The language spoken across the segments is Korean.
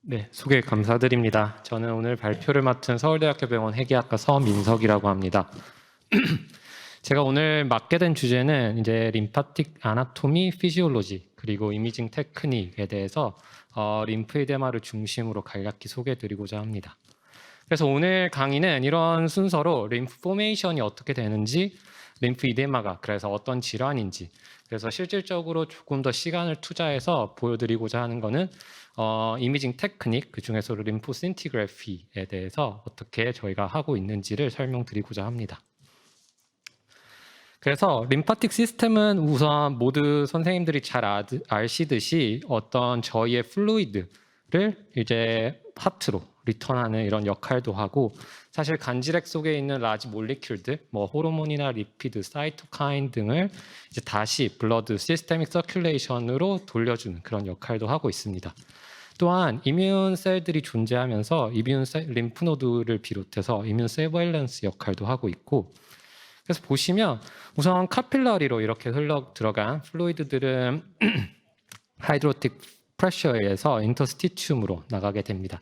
네, 소개 감사드립니다. 저는 오늘 발표를 맡은 서울대학교 병원 회계학과 서민석이라고 합니다. 제가 오늘 맡게 된 주제는 이제 림파틱 아나토미 피지올로지 그리고 이미징 테크닉에 대해서 림프 에데마를 중심으로 간략히 소개해드리고자 합니다. 그래서 오늘 강의는 이런 순서로 림프 포메이션이 어떻게 되는지, 림프 이데마가 그래서 어떤 질환인지, 그래서 실질적으로 조금 더 시간을 투자해서 보여드리고자 하는 거는 이미징 테크닉, 그 중에서도 림프 신티그래피에 대해서 어떻게 저희가 하고 있는지를 설명드리고자 합니다. 그래서 림파틱 시스템은 우선 모두 선생님들이 잘 아시듯이 어떤 저희의 플루이드를 이제 하트로 리턴하는 이런 역할도 하고, 사실 간질액 속에 있는 라지 몰리큘들, 뭐 호르몬이나 리피드, 사이토카인 등을 이제 다시 블러드 시스테믹 서큘레이션으로 돌려주는 그런 역할도 하고 있습니다. 또한 이뮨 셀들이 존재하면서 림프노드를 비롯해서 이뮨 서베일런스 역할도 하고 있고, 그래서 보시면 우선 카필러리로 이렇게 흘러 들어간 플루이드들은 하이드로틱 프레셔에 의해서 인터스티ци움으로 나가게 됩니다.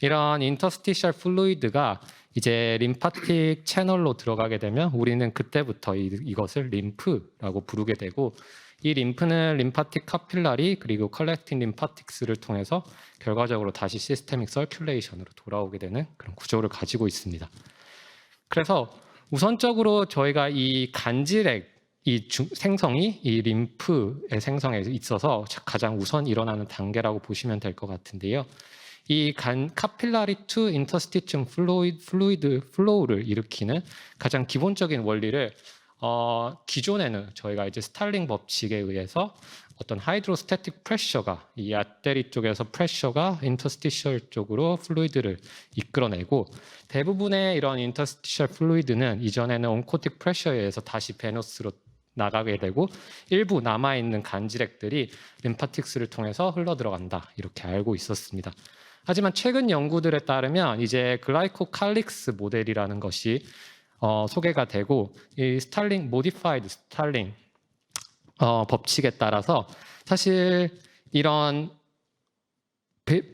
이런 인터스티셜 플루이드가 이제 림파틱 채널로 들어가게 되면 우리는 그때부터 이것을 림프라고 부르게 되고, 이 림프는 림파틱 카필라리 그리고 컬렉팅 림파틱스를 통해서 결과적으로 다시 시스테믹 서큘레이션으로 돌아오게 되는 그런 구조를 가지고 있습니다. 그래서 우선적으로 저희가 이 간질액 생성이 이 림프의 생성에 있어서 가장 우선 일어나는 단계라고 보시면 될 것 같은데요. 이 카필라리 투 인터스티ци움 플루이드 플로우를 일으키는 가장 기본적인 원리를 기존에는 저희가 이제 스탈링 법칙에 의해서 어떤 하이드로스태틱 프레셔가 이 아테리 쪽에서 프레셔가 인터스티셜 쪽으로 플루이드를 이끌어내고, 대부분의 이런 인터스티셜 플루이드는 이전에는 온코틱 프레셔에 의해서 다시 베너스로 나가게 되고, 일부 남아있는 간질액들이 림파틱스를 통해서 흘러 들어간다, 이렇게 알고 있었습니다. 하지만 최근 연구들에 따르면 이제 글라이코칼릭스 모델이라는 것이 소개가 되고, 이 스탈링 모디파이드 스탈링 법칙에 따라서 사실 이런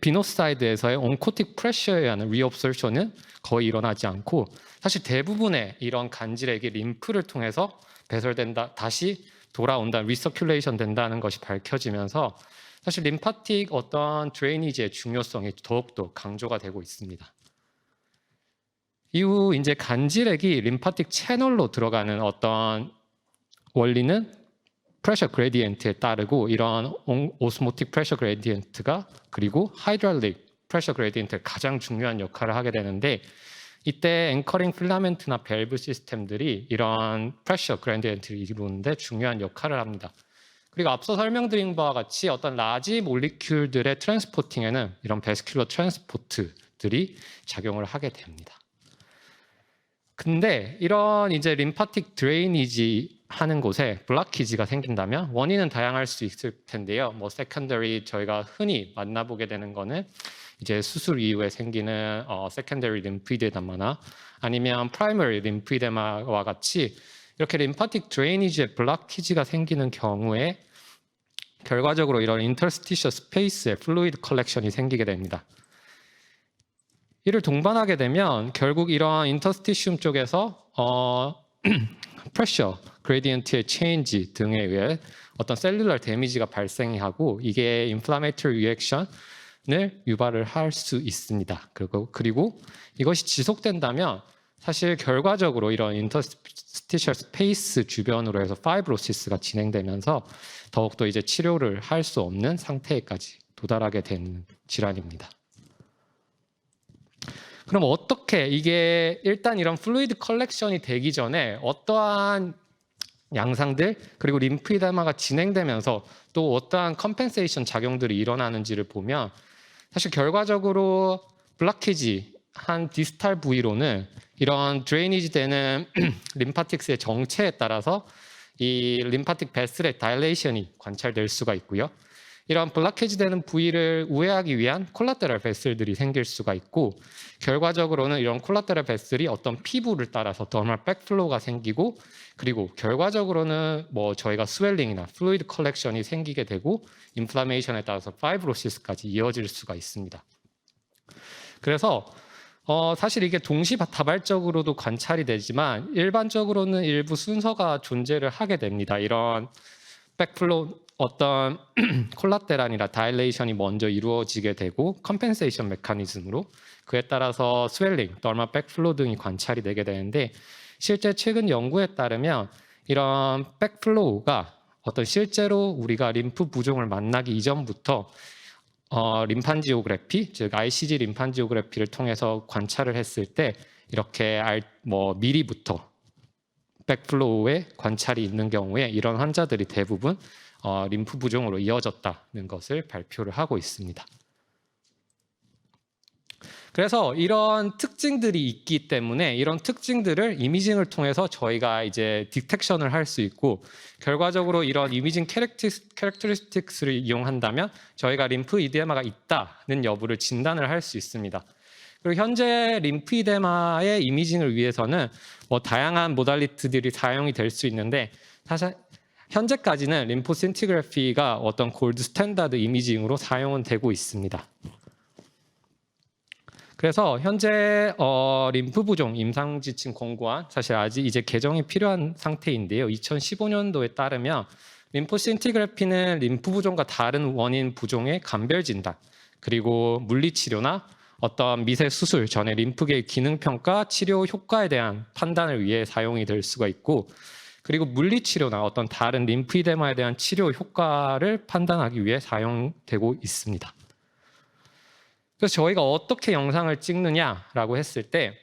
비노사이드에서의 온코틱 프레셔에 의한 리업솔션은 거의 일어나지 않고, 사실 대부분의 이런 간질액이 림프를 통해서 배설된다, 다시 돌아온다, 리서큘레이션 된다는 것이 밝혀지면서 사실 림파틱 어떤 드레이니지의 중요성이 더욱더 강조가 되고 있습니다. 이후 이제 간질액이 림파틱 채널로 들어가는 어떤 원리는 프레셔 그레디언트에 따르고, 이런 오스모틱 프레셔 그레디언트가 그리고 하이드랄릭 프레셔 그레디언트가 가장 중요한 역할을 하게 되는데, 이때 앵커링 필라멘트나 밸브 시스템들이 이런 프레셔 그레디언트를 이루는데 중요한 역할을 합니다. 그리고 앞서 설명드린 바와 같이 어떤 라지 몰리큘들의 트랜스포팅에는 이런 베스큘러 트랜스포트들이 작용을 하게 됩니다. 근데 이런 이제 림파틱 드레이니지 하는 곳에 블라키지가 생긴다면 원인은 다양할 수 있을 텐데요. 뭐 세컨더리 저희가 흔히 만나보게 되는 거는 이제 수술 이후에 생기는 세컨더리 림프이데마나 아니면 프라이머리 림프이데마와 같이 이렇게 림파틱 드레이니지에 블라키지가 생기는 경우에 결과적으로 이런 인터스티셔 스페이스에 플루이드 컬렉션이 생기게 됩니다. 이를 동반하게 되면 결국 이러한 인터스티시움 쪽에서 프레셔 그레디언트의 체인지 등에 의해 어떤 셀룰러 데미지가 발생하고, 이게 인플라메이터리 리액션을 유발을 할 수 있습니다. 그리고 이것이 지속된다면 사실 결과적으로 이런 인터스티셜 스페이스 주변으로 해서 파이브로시스가 진행되면서 더욱더 이제 치료를 할 수 없는 상태까지 도달하게 되는 질환입니다. 그럼 어떻게 이게 일단 이런 플루이드 컬렉션이 되기 전에 어떠한 양상들 그리고 림프이데마가 진행되면서 또 어떠한 컴펜세이션 작용들이 일어나는지를 보면, 사실 결과적으로 블라키지 한 디스탈 부위로는 이런 드레이니지 되는 림파틱스의 정체에 따라서 이 림파틱 베슬의 다일레이션이 관찰될 수가 있고요. 이런 블락해지 되는 부위를 우회하기 위한 콜라테럴 베슬들이 생길 수가 있고, 결과적으로는 이런 콜라테럴 베슬이 어떤 피부를 따라서 더멀 백플로우가 생기고, 그리고 결과적으로는 뭐 저희가 스웰링이나 플루이드 컬렉션이 생기게 되고 인플라메이션에 따라서 파이브로시스까지 이어질 수가 있습니다. 그래서 사실 이게 동시다발적으로도 관찰이 되지만 일반적으로는 일부 순서가 존재를 하게 됩니다. 이런 백플로우 어떤 콜라테랄이나 다일레이션이 먼저 이루어지게 되고 컴펜세이션 메커니즘으로 그에 따라서 스웰링, 더멀 백플로우 등이 관찰이 되게 되는데, 실제 최근 연구에 따르면 이런 백플로우가 어떤 실제로 우리가 림프 부종을 만나기 이전부터 림판지오그래피, 즉 ICG 림판지오그래피를 통해서 관찰을 했을 때 이렇게 미리부터 백플로우의 관찰이 있는 경우에 이런 환자들이 대부분 림프 부종으로 이어졌다는 것을 발표를 하고 있습니다. 그래서 이런 특징들이 있기 때문에 이런 특징들을 이미징을 통해서 저희가 이제 디텍션을 할 수 있고, 결과적으로 이런 이미징 캐릭터리스틱스를 이용한다면 저희가 림프 이데마가 있다는 여부를 진단을 할 수 있습니다. 그리고 현재 림프 이데마의 이미징을 위해서는 다양한 모달리티들이 사용이 될 수 있는데, 사실 현재까지는 림포신티그래피가 어떤 골드 스탠다드 이미징으로 사용은 되고 있습니다. 그래서 현재 림프 부종 임상 지침 권고안 사실 아직 이제 개정이 필요한 상태인데요. 2015년도에 따르면 림포신티그래피는 림프 부종과 다른 원인 부종의 감별 진단, 그리고 물리 치료나 어떤 미세 수술 전에 림프계의 기능 평가, 치료 효과에 대한 판단을 위해 사용이 될 수가 있고, 그리고 물리 치료나 어떤 다른 림프 이데마에 대한 치료 효과를 판단하기 위해 사용되고 있습니다. 그래서 저희가 어떻게 영상을 찍느냐라고 했을 때,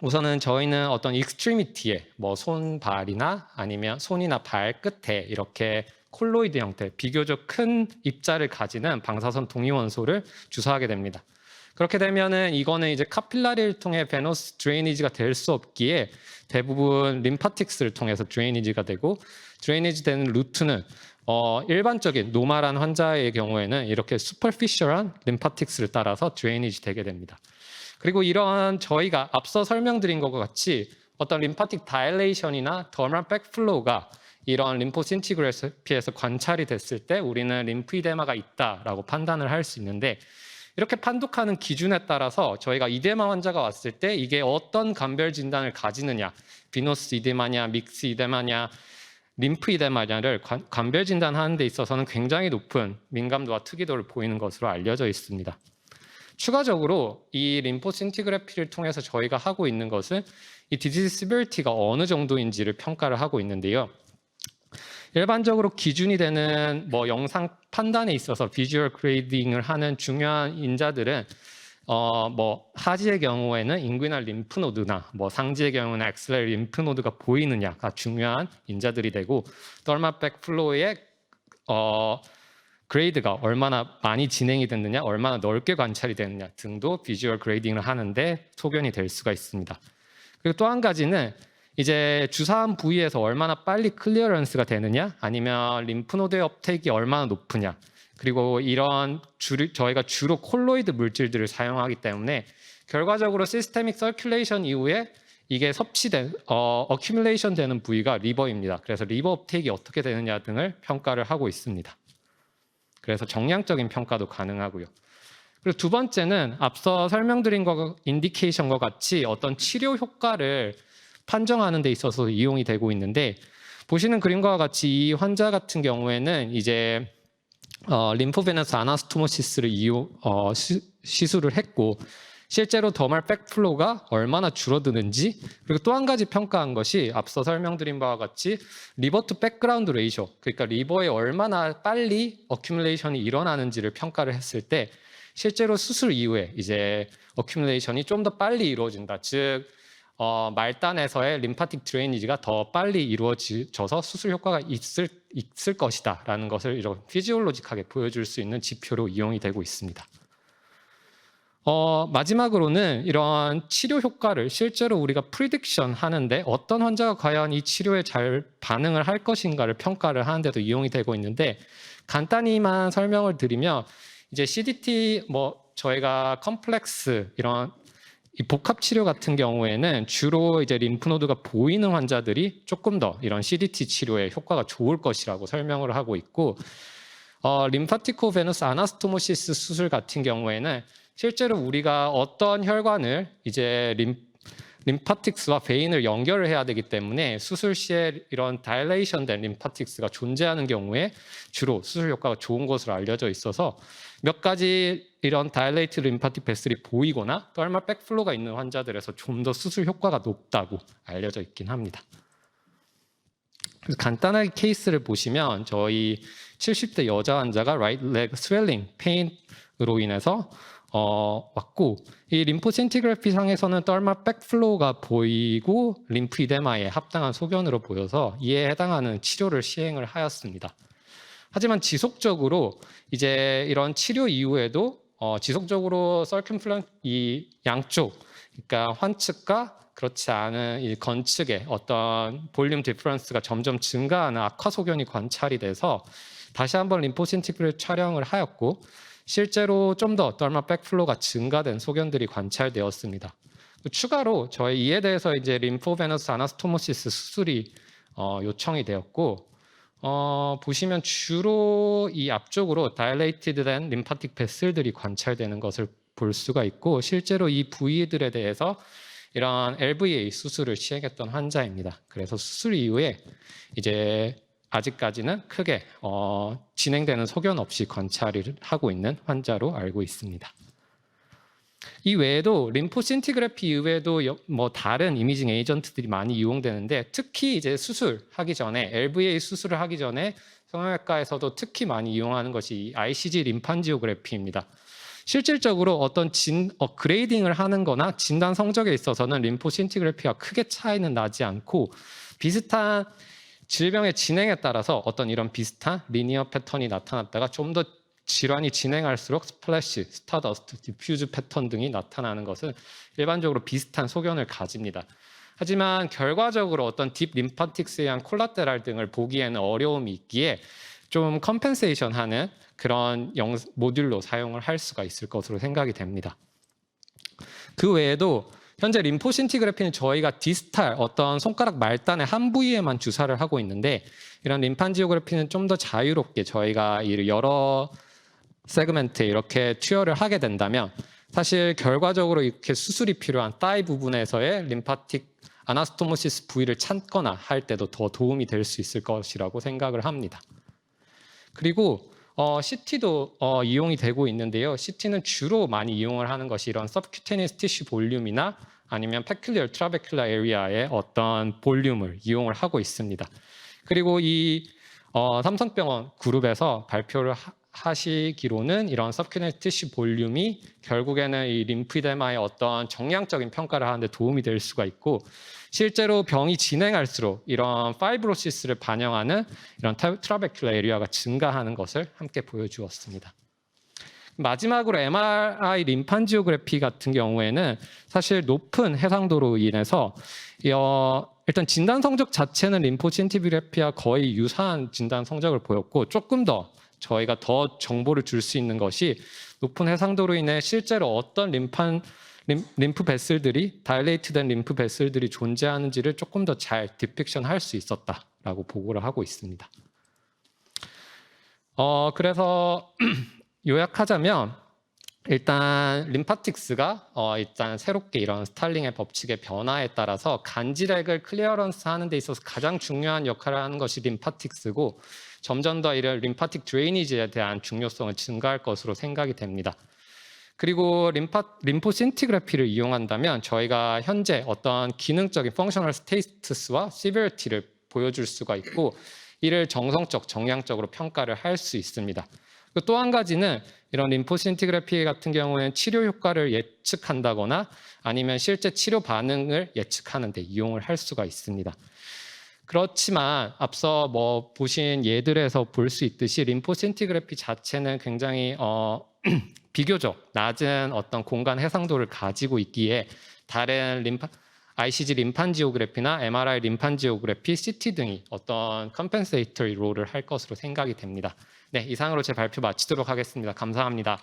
우선은 저희는 어떤 익스트리미티에 손, 발이나 아니면 손이나 발 끝에 이렇게 콜로이드 형태, 비교적 큰 입자를 가지는 방사선 동위원소를 주사하게 됩니다. 그렇게 되면은 이거는 이제 카필라리를 통해 베너스 드레이니지가 될 수 없기에 대부분 림파틱스를 통해서 드레이니지가 되고, 드레이니지 되는 루트는 일반적인 노멀한 환자의 경우에는 이렇게 슈퍼피셜한 림파틱스를 따라서 드레이니지 되게 됩니다. 그리고 이런 저희가 앞서 설명드린 것과 같이 어떤 림파틱 다일레이션이나 더멀 백플로우가 이런 림포신티그래피에서 관찰이 됐을 때 우리는 림프 이데마가 있다라고 판단을 할 수 있는데, 이렇게 판독하는 기준에 따라서 저희가 이데마 환자가 왔을 때 이게 어떤 감별 진단을 가지느냐, 비노스 이데마냐, 믹스 이데마냐, 림프 이데마냐를 감별 진단하는 데 있어서는 굉장히 높은 민감도와 특이도를 보이는 것으로 알려져 있습니다. 추가적으로 이 림포신티그래피를 통해서 저희가 하고 있는 것은 이 디지즈 시비리티가 어느 정도인지를 평가를 하고 있는데요. 일반적으로 기준이 되는 영상 판단에 있어서 비주얼 그레이딩을 하는 중요한 인자들은 하지의 경우에는 인구이널 림프노드나 상지의 경우는 엑셀 림프노드가 보이느냐가 중요한 인자들이 되고, 더멀 백플로우의 그레이드가 얼마나 많이 진행이 됐느냐, 얼마나 넓게 관찰이 됐느냐 등도 비주얼 그레이딩을 하는데 소견이 될 수가 있습니다. 그리고 또 한 가지는 이제 주사한 부위에서 얼마나 빨리 클리어런스가 되느냐, 아니면 림프노드의 업테이크가 얼마나 높으냐, 그리고 이런 저희가 주로 콜로이드 물질들을 사용하기 때문에 결과적으로 시스테믹 서큘레이션 이후에 이게 섭취된 어큐뮬레이션 되는 부위가 리버입니다. 그래서 리버 업테이크가 어떻게 되느냐 등을 평가를 하고 있습니다. 그래서 정량적인 평가도 가능하고요. 그리고 두 번째는 앞서 설명드린 인디케이션과 같이 어떤 치료 효과를 판정하는 데 있어서 이용이 되고 있는데, 보시는 그림과 같이 이 환자 같은 경우에는 이제 림포베너스 아나스토모시스를 시술을 했고, 실제로 더멀 백플로우가 얼마나 줄어드는지, 그리고 또 한 가지 평가한 것이 앞서 설명드린 바와 같이 리버 투 백그라운드 레이쇼, 그러니까 리버에 얼마나 빨리 어큐뮬레이션이 일어나는지를 평가를 했을 때 실제로 수술 이후에 이제 어큐뮬레이션이 좀 더 빨리 이루어진다. 즉 말단에서의 림파틱 드레이니지가 더 빨리 이루어져서 수술 효과가 있을 것이다 라는 것을 이런 피지올로직하게 보여줄 수 있는 지표로 이용이 되고 있습니다. 마지막으로는 이런 치료 효과를 실제로 우리가 프리딕션 하는데 어떤 환자가 과연 이 치료에 잘 반응을 할 것인가를 평가를 하는데도 이용이 되고 있는데, 간단히만 설명을 드리면 이제 CDT 저희가 컴플렉스 이런 이 복합 치료 같은 경우에는 주로 이제 림프노드가 보이는 환자들이 조금 더 이런 CDT 치료에 효과가 좋을 것이라고 설명을 하고 있고, 림파티코 베너스 아나스토모시스 수술 같은 경우에는 실제로 우리가 어떤 혈관을 이제 림파틱스와 베인을 연결을 해야 되기 때문에 수술 시에 이런 다일레이션된 림파틱스가 존재하는 경우에 주로 수술 효과가 좋은 것으로 알려져 있어서 몇 가지 이런 다일레이트 림파틱 베슬이 보이거나 덜말 백플로가 있는 환자들에서 좀 더 수술 효과가 높다고 알려져 있긴 합니다. 그래서 간단하게 케이스를 보시면 저희 70대 여자 환자가 right leg swelling pain으로 인해서 왔고, 이 림포신티그래피 상에서는 덜말 백플로우가 보이고 림프 이데마에 합당한 소견으로 보여서 이에 해당하는 치료를 시행을 하였습니다. 하지만 지속적으로 이제 이런 치료 이후에도 지속적으로 서큘플런 이 양쪽, 그러니까 환측과 그렇지 않은 이 건측의 어떤 볼륨 디퍼런스가 점점 증가하는 악화 소견이 관찰이 돼서 다시 한번 림포신티그를 촬영을 하였고, 실제로 좀 더 덜말 백플로가 증가된 소견들이 관찰되었습니다. 추가로 저희 이에 대해서 이제 림포베너스 아나스토모시스 수술이 요청이 되었고, 보시면 주로 이 앞쪽으로 다일레이티드된 림파틱 베슬들이 관찰되는 것을 볼 수가 있고, 실제로 이 부위들에 대해서 이런 LVA 수술을 시행했던 환자입니다. 그래서 수술 이후에 이제 아직까지는 크게 진행되는 소견 없이 관찰을 하고 있는 환자로 알고 있습니다. 이 외에도 림포신티그래피 이외에도 다른 이미징 에이전트들이 많이 이용되는데, 특히 이제 수술하기 전에 LVA 수술을 하기 전에 성형외과에서도 특히 많이 이용하는 것이 ICG 림판지오그래피입니다. 실질적으로 어떤 그레이딩을 하는 거나 진단 성적에 있어서는 림포신티그래피와 크게 차이는 나지 않고, 비슷한 질병의 진행에 따라서 어떤 이런 비슷한 리니어 패턴이 나타났다가 좀 더 질환이 진행할수록 스플래시, 스타더스트, 디퓨즈 패턴 등이 나타나는 것은 일반적으로 비슷한 소견을 가집니다. 하지만 결과적으로 어떤 딥 림파틱스에 의한 콜라테랄 등을 보기에는 어려움이 있기에 좀 컴펜세이션하는 그런 모듈로 사용을 할 수가 있을 것으로 생각이 됩니다. 그 외에도 현재 림포신티그래피는 저희가 디스탈 어떤 손가락 말단의 한 부위에만 주사를 하고 있는데, 이런 림판지오그래피는 좀 더 자유롭게 저희가 여러 세그멘트에 이렇게 투여를 하게 된다면 사실 결과적으로 이렇게 수술이 필요한 따이 부분에서의 림파틱 아나스토모시스 부위를 찾거나 할 때도 더 도움이 될 수 있을 것이라고 생각을 합니다. 그리고 CT도 이용이 되고 있는데요. CT는 주로 많이 이용을 하는 것이 이런 서브큐테니어스 티슈 볼륨이나 아니면 페큘리얼 트라베큘라 에리아의 어떤 볼륨을 이용을 하고 있습니다. 그리고 이 삼성병원 그룹에서 발표를 하시기로는 이런 서브큐테니어스 티슈 볼륨이 결국에는 이 림프이데마의 어떤 정량적인 평가를 하는데 도움이 될 수가 있고, 실제로 병이 진행할수록 이런 파이브로시스를 반영하는 이런 트라베큘라 에리아가 증가하는 것을 함께 보여주었습니다. 마지막으로 MRI 림판지오그래피 같은 경우에는 사실 높은 해상도로 인해서 일단 진단 성적 자체는 림포신티그래피와 거의 유사한 진단 성적을 보였고, 조금 더 저희가 더 정보를 줄 수 있는 것이 높은 해상도로 인해 실제로 어떤 림프 베슬들이 다일레이트된 림프 베슬들이 존재하는지를 조금 더 잘 디픽션 할 수 있었다라고 보고를 하고 있습니다. 그래서 요약하자면 일단 림파틱스가 일단 새롭게 이런 스탈링의 법칙의 변화에 따라서 간질액을 클리어런스 하는 데 있어서 가장 중요한 역할을 하는 것이 림파틱스고, 점점 더 이런 림파틱 드레이니지에 대한 중요성을 증가할 것으로 생각이 됩니다. 그리고 림포신티그래피를 이용한다면 저희가 현재 어떤 기능적인 펑셔널 스테이투스와 시베리티를 보여줄 수가 있고, 이를 정성적, 정량적으로 평가를 할 수 있습니다. 또 한 가지는 이런 림포신티그래피 같은 경우에는 치료 효과를 예측한다거나 아니면 실제 치료 반응을 예측하는 데 이용을 할 수가 있습니다. 그렇지만 앞서 보신 예들에서 볼 수 있듯이 림포신티그래피 자체는 굉장히 비교적 낮은 어떤 공간 해상도를 가지고 있기에 다른 ICG 림판지오그래피나 MRI 림판지오그래피, CT 등이 어떤 컴펜세이터리 롤을 할 것으로 생각이 됩니다. 네, 이상으로 제 발표 마치도록 하겠습니다. 감사합니다.